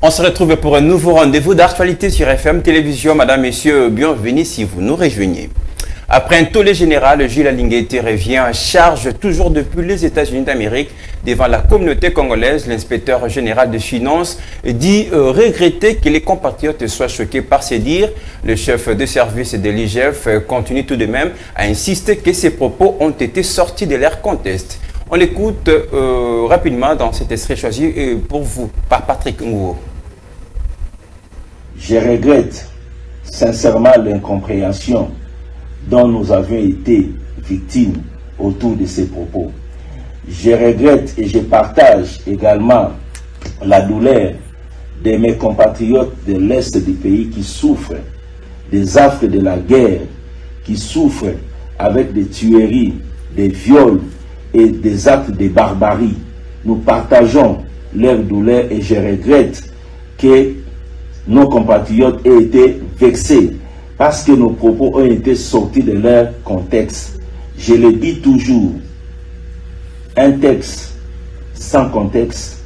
On se retrouve pour un nouveau rendez-vous d'actualité sur FM Télévision. Madame, Messieurs, bienvenue si vous nous rejoignez. Après un tollé général, Gilles Alingueté revient en charge toujours depuis les États-Unis d'Amérique devant la communauté congolaise. L'inspecteur général des finances dit regretter que les compatriotes soient choqués par ces dires. Le chef de service de l'IGF continue tout de même à insister que ces propos ont été sortis de leur contexte. On l'écoute rapidement dans cet extrait choisi pour vous par Patrick Ngouo. Je regrette sincèrement l'incompréhension dont nous avions été victimes autour de ces propos. Je regrette et je partage également la douleur de mes compatriotes de l'Est du pays qui souffrent des affres de la guerre, qui souffrent avec des tueries, des viols et des actes de barbarie. Nous partageons leur douleur et je regrette que nos compatriotes aient été vexés parce que nos propos ont été sortis de leur contexte. Je le dis toujours, un texte sans contexte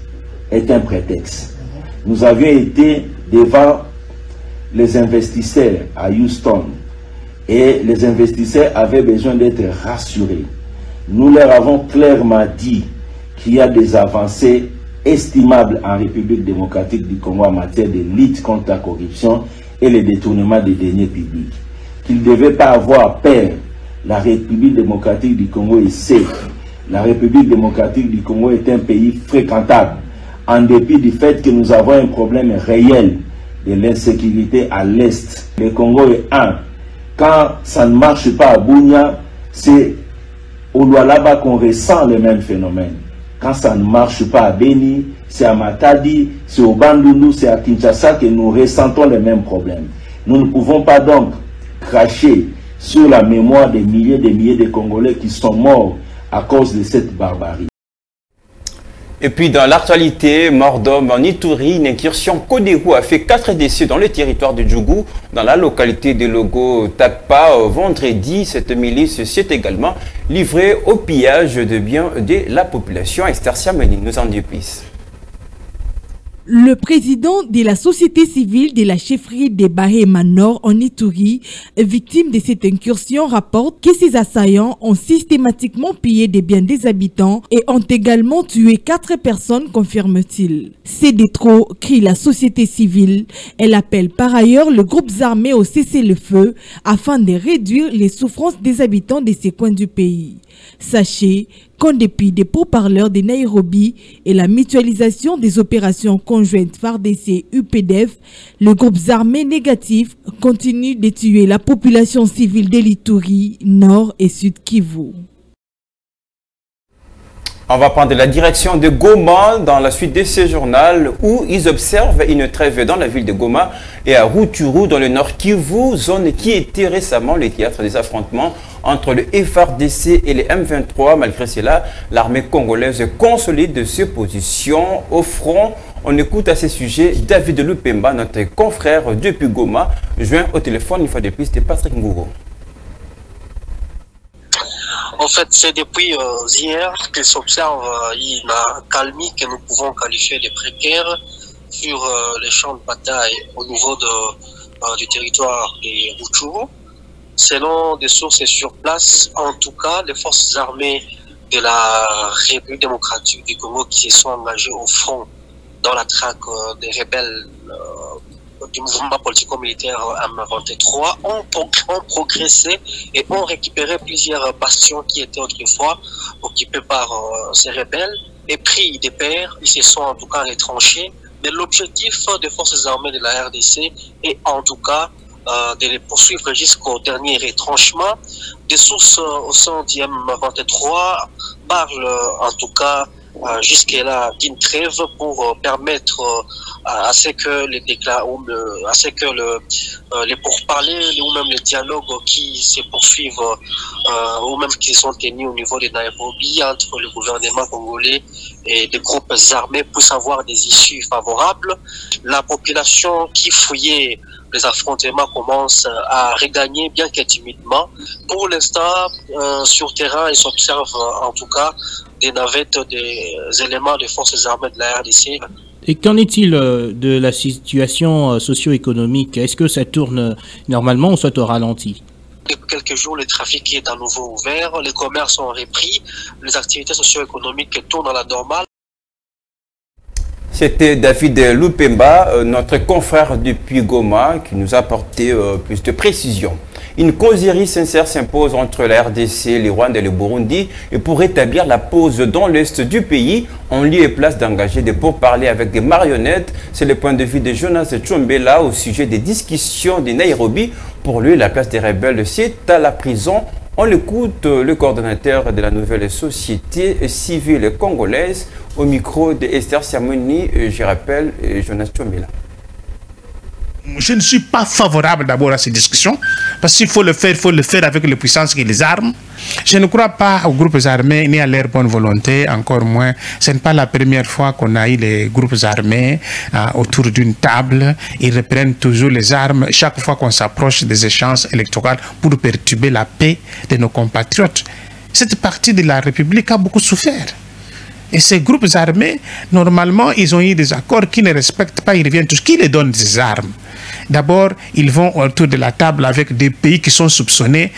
est un prétexte. Nous avions été devant les investisseurs à Houston et les investisseurs avaient besoin d'être rassurés. Nous leur avons clairement dit qu'il y a des avancées estimables en République démocratique du Congo en matière de lutte contre la corruption et le détournement des deniers publics. Qu'ils ne devaient pas avoir peur. La République démocratique du Congo est safe. La République démocratique du Congo est un pays fréquentable. En dépit du fait que nous avons un problème réel de l'insécurité à l'Est. Le Congo est un. Quand ça ne marche pas à Bunia, c'est au Lualaba qu'on ressent le même phénomène. Quand ça ne marche pas à Beni, c'est à Matadi, c'est au Bandundu, c'est à Kinshasa que nous ressentons les mêmes problèmes. Nous ne pouvons pas donc cracher sur la mémoire des milliers de Congolais qui sont morts à cause de cette barbarie. Et puis dans l'actualité, mort d'homme en Ituri, une incursion Kodérou a fait 4 décès dans le territoire de Djougou, dans la localité de Logo Takpa. Vendredi, cette milice s'est également livrée au pillage de biens de la population. Esther Siameni nous en dit plus. Le président de la société civile de la chefferie de Bahema Nord en Ituri, victime de cette incursion, rapporte que ces assaillants ont systématiquement pillé des biens des habitants et ont également tué 4 personnes, confirme-t-il. C'est de trop, crie la société civile. Elle appelle par ailleurs le groupe armé au cessez-le-feu afin de réduire les souffrances des habitants de ces coins du pays. Sachez qu'en dépit des pourparlers de Nairobi et la mutualisation des opérations conjointes FARDC-UPDF, le groupe armé négatif continue de tuer la population civile de l'Ituri, Nord et Sud Kivu. On va prendre la direction de Goma dans la suite de ce journal où ils observent une trêve dans la ville de Goma et à Rutshuru dans le nord Kivu, zone qui était récemment le théâtre des affrontements entre le FARDC et les M23. Malgré cela, l'armée congolaise consolide ses positions au front. On écoute à ce sujet David Lupemba, notre confrère depuis Goma, joint au téléphone une fois de plus de Patrick Ngougo. En fait, c'est depuis hier que s'observe une accalmie que nous pouvons qualifier de précaire sur les champs de bataille au niveau du territoire de Rutshuru. Selon des sources sur place, en tout cas, les forces armées de la République démocratique du Congo qui se sont engagées au front dans la traque des rebelles du mouvement politico-militaire M23 ont progressé et ont récupéré plusieurs bastions qui étaient autrefois occupés par ces rebelles et pris des pairs. Ils se sont en tout cas retranchés. Mais l'objectif des forces armées de la RDC est en tout cas de les poursuivre jusqu'au dernier retranchement. Des sources au sein du M23 parlent en tout cas jusque-là d'une trêve pour permettre à ce que les les pourparlers ou même les dialogues qui se poursuivent ou même qui sont tenus au niveau de Nairobi entre le gouvernement congolais et des groupes armés puissent avoir des issues favorables. La population qui fouillait les affrontements commencent à regagner, bien que timidement. Pour l'instant, sur terrain, il s'observe en tout cas des navettes des éléments des forces armées de la RDC. Et qu'en est-il de la situation socio-économique? Est-ce que ça tourne normalement ou soit au ralenti? Depuis quelques jours, le trafic est à nouveau ouvert, les commerces ont repris, les activités socio-économiques tournent à la normale. C'était David Lupemba, notre confrère depuis Goma, qui nous a apporté plus de précisions. Une causerie sincère s'impose entre la RDC, les Rwandais et le Burundi et pour rétablir la pause dans l'est du pays, en lieu et place d'engager des pourparlers avec des marionnettes. C'est le point de vue de Jonas Tchombela au sujet des discussions de Nairobi. Pour lui, la place des rebelles, c'est à la prison. On l'écoute, le coordonnateur de la nouvelle société civile congolaise, au micro de Esther Siamoni, je rappelle, Jonas Tchombela. Je ne suis pas favorable d'abord à ces discussions, parce qu'il faut le faire avec les puissances qui les arment. Je ne crois pas aux groupes armés ni à leur bonne volonté, encore moins. Ce n'est pas la première fois qu'on a eu les groupes armés autour d'une table. Ils reprennent toujours les armes chaque fois qu'on s'approche des échéances électorales pour perturber la paix de nos compatriotes. Cette partie de la République a beaucoup souffert. Et ces groupes armés, normalement, ils ont eu des accords qui ne respectent pas, ils reviennent tous. Qui les donne des armes? D'abord, ils vont autour de la table avec des pays qui sont soupçonnés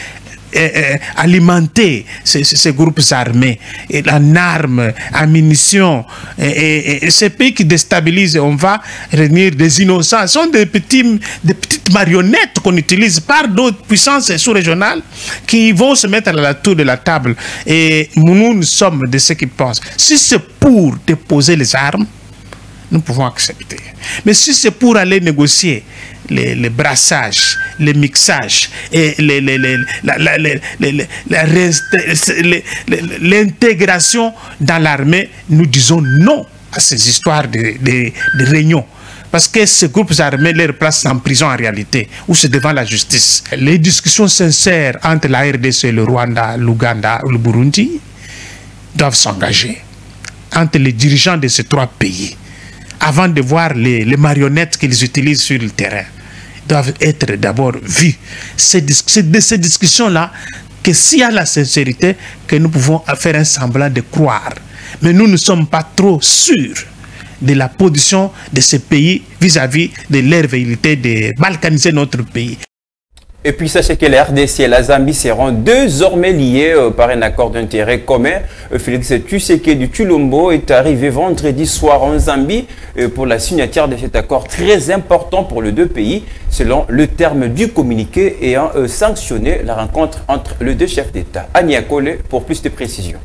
alimenter ces groupes armés et en armes, en munitions, et ces pays qui déstabilisent, on va réunir des innocents. Ce sont des petites marionnettes qu'on utilise par d'autres puissances sous-régionales qui vont se mettre à la tour de la table. Et nous sommes de ceux qui pensent, si c'est pour déposer les armes, nous pouvons accepter. Mais si c'est pour aller négocier les brassages, les mixages et l'intégration dans l'armée, nous disons non à ces histoires de réunions. Parce que ces groupes armés les placent en prison en réalité, ou c'est devant la justice. Les discussions sincères entre la RDC, le Rwanda, l'Ouganda ou le Burundi doivent s'engager entre les dirigeants de ces trois pays, avant de voir les marionnettes qu'ils utilisent sur le terrain, doivent être d'abord vues. C'est de ces discussions-là que s'il y a la sincérité, que nous pouvons faire un semblant de croire. Mais nous ne sommes pas trop sûrs de la position de ces pays vis-à-vis de leur velléité de balkaniser notre pays. Et puis sachez que la RDC et la Zambie seront désormais liés par un accord d'intérêt commun. Félix Tshisekedi Tshilombo est arrivé vendredi soir en Zambie pour la signature de cet accord très important pour les deux pays, selon le terme du communiqué ayant sanctionné la rencontre entre les deux chefs d'État. Ania Kole pour plus de précisions.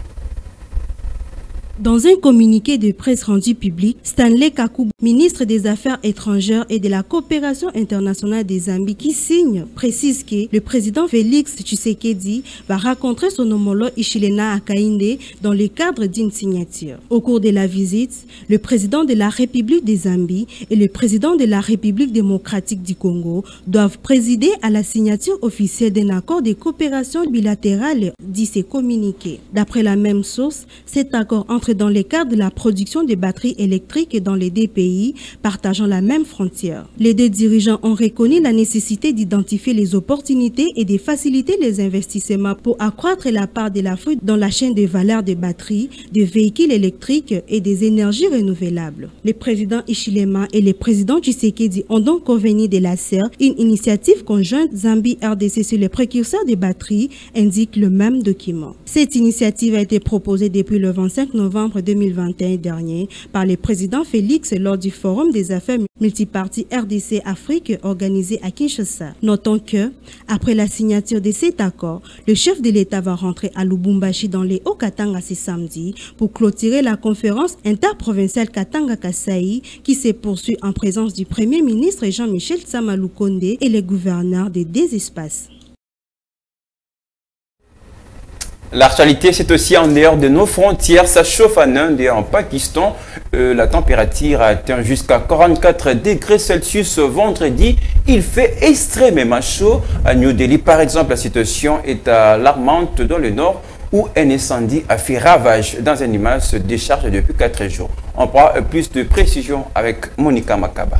Dans un communiqué de presse rendu public, Stanley Kakubu, ministre des Affaires étrangères et de la coopération internationale des Zambie, qui signe, précise que le président Félix Tshisekedi va rencontrer son homologue Hichilema Hakainde dans le cadre d'une signature. Au cours de la visite, le président de la République des Zambie et le président de la République démocratique du Congo doivent présider à la signature officielle d'un accord de coopération bilatérale, dit ces communiqués. D'après la même source, cet accord entre dans le cadre de la production de batteries électriques dans les deux pays partageant la même frontière. Les deux dirigeants ont reconnu la nécessité d'identifier les opportunités et de faciliter les investissements pour accroître la part de l'Afrique dans la chaîne de valeur des batteries, des véhicules électriques et des énergies renouvelables. Le président Hichilema et le président Tshisekedi ont donc convenu de la CER, une initiative conjointe Zambie-RDC sur les précurseurs des batteries, indique le même document. Cette initiative a été proposée depuis le 25 novembre 2021 dernier par le président Félix lors du Forum des affaires multiparties RDC-Afrique organisé à Kinshasa. Notons que, après la signature de cet accord, le chef de l'État va rentrer à Lubumbashi dans les Hauts-Katanga ce samedi pour clôturer la conférence interprovinciale Katanga-Kasaï qui se poursuit en présence du Premier ministre Jean-Michel Tsama-Lukonde et les gouverneurs des deux espaces. L'actualité, c'est aussi en dehors de nos frontières. Ça chauffe en Inde et en Pakistan. La température a atteint jusqu'à 44 degrés Celsius vendredi. Il fait extrêmement chaud. À New Delhi, par exemple, la situation est alarmante dans le nord où un incendie a fait ravage dans un immeuble se décharge depuis 4 jours. On prend plus de précision avec Monica Makaba.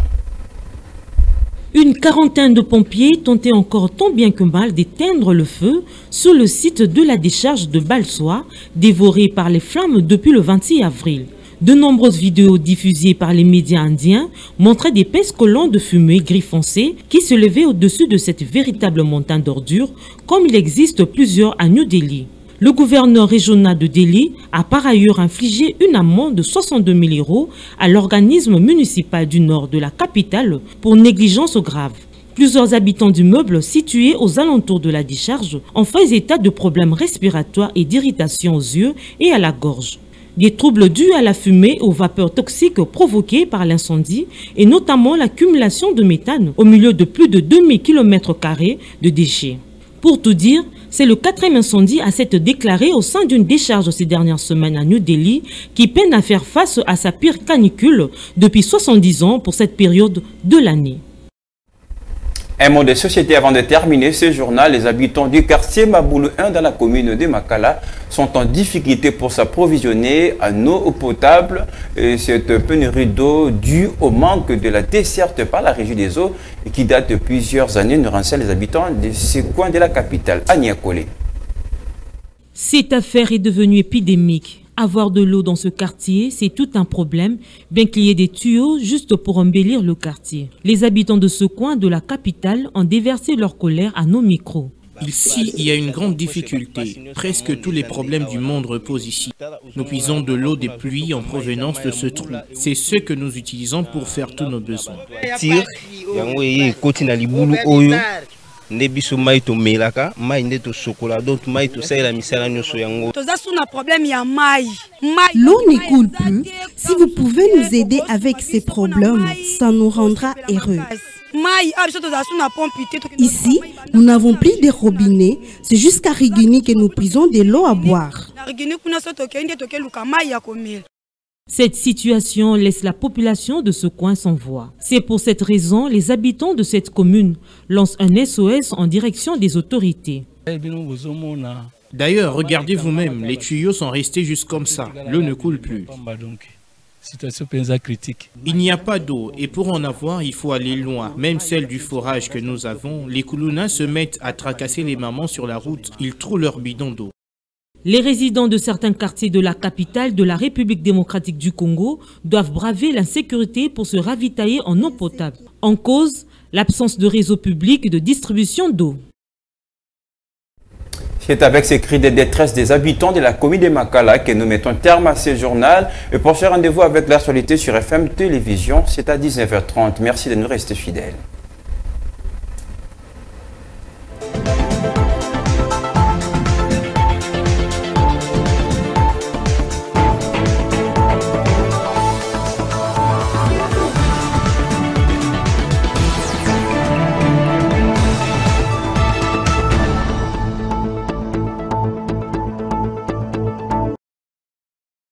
Une quarantaine de pompiers tentaient encore tant bien que mal d'éteindre le feu sur le site de la décharge de Balsoa, dévoré par les flammes depuis le 26 avril. De nombreuses vidéos diffusées par les médias indiens montraient d'épaisses colonnes de fumée gris foncé qui se levaient au-dessus de cette véritable montagne d'ordures, comme il existe plusieurs à New Delhi. Le gouverneur régional de Delhi a par ailleurs infligé une amende de 62 000 € à l'organisme municipal du nord de la capitale pour négligence grave. Plusieurs habitants d'immeubles situés aux alentours de la décharge ont fait état de problèmes respiratoires et d'irritation aux yeux et à la gorge. Des troubles dus à la fumée et aux vapeurs toxiques provoquées par l'incendie et notamment l'accumulation de méthane au milieu de plus de 2000 km² de déchets. Pour tout dire, c'est le 4e incendie à s'être déclaré au sein d'une décharge ces dernières semaines à New Delhi qui peine à faire face à sa pire canicule depuis 70 ans pour cette période de l'année. Un mot de société avant de terminer ce journal. Les habitants du quartier Maboulou 1 dans la commune de Makala sont en difficulté pour s'approvisionner en eau potable. Et cette pénurie d'eau due au manque de la desserte par la régie des eaux et qui date de plusieurs années ne renseigne les habitants de ces coins de la capitale. Ania Kolé. Cette affaire est devenue épidémique. Avoir de l'eau dans ce quartier, c'est tout un problème, bien qu'il y ait des tuyaux juste pour embellir le quartier. Les habitants de ce coin de la capitale ont déversé leur colère à nos micros. Ici, il y a une grande difficulté. Presque tous les problèmes du monde reposent ici. Nous puisons de l'eau des pluies en provenance de ce trou. C'est ce que nous utilisons pour faire tous nos besoins. Nebiso mai to melaka mai nde to sokola donc mai to saela misala nyoso yango. L'eau ne coule plus. Si vous pouvez nous aider avec ces problèmes, ça nous rendra heureux. Ici, nous n'avons plus de robinet, c'est jusqu'à Rigini que nous prisons de l'eau à boire. Cette situation laisse la population de ce coin sans voix. C'est pour cette raison les habitants de cette commune lancent un SOS en direction des autorités. D'ailleurs, regardez vous-même, les tuyaux sont restés juste comme ça. L'eau ne coule plus. Il n'y a pas d'eau et pour en avoir, il faut aller loin. Même celle du forage que nous avons, les Koulouna se mettent à tracasser les mamans sur la route. Ils trouvent leur bidon d'eau. Les résidents de certains quartiers de la capitale de la République démocratique du Congo doivent braver l'insécurité pour se ravitailler en eau potable. En cause, l'absence de réseau public de distribution d'eau. C'est avec ces cris de détresse des habitants de la commune de Makala que nous mettons terme à ce journal. Et pour ce rendez-vous avec l'actualité sur FM Télévision, c'est à 19h30. Merci de nous rester fidèles.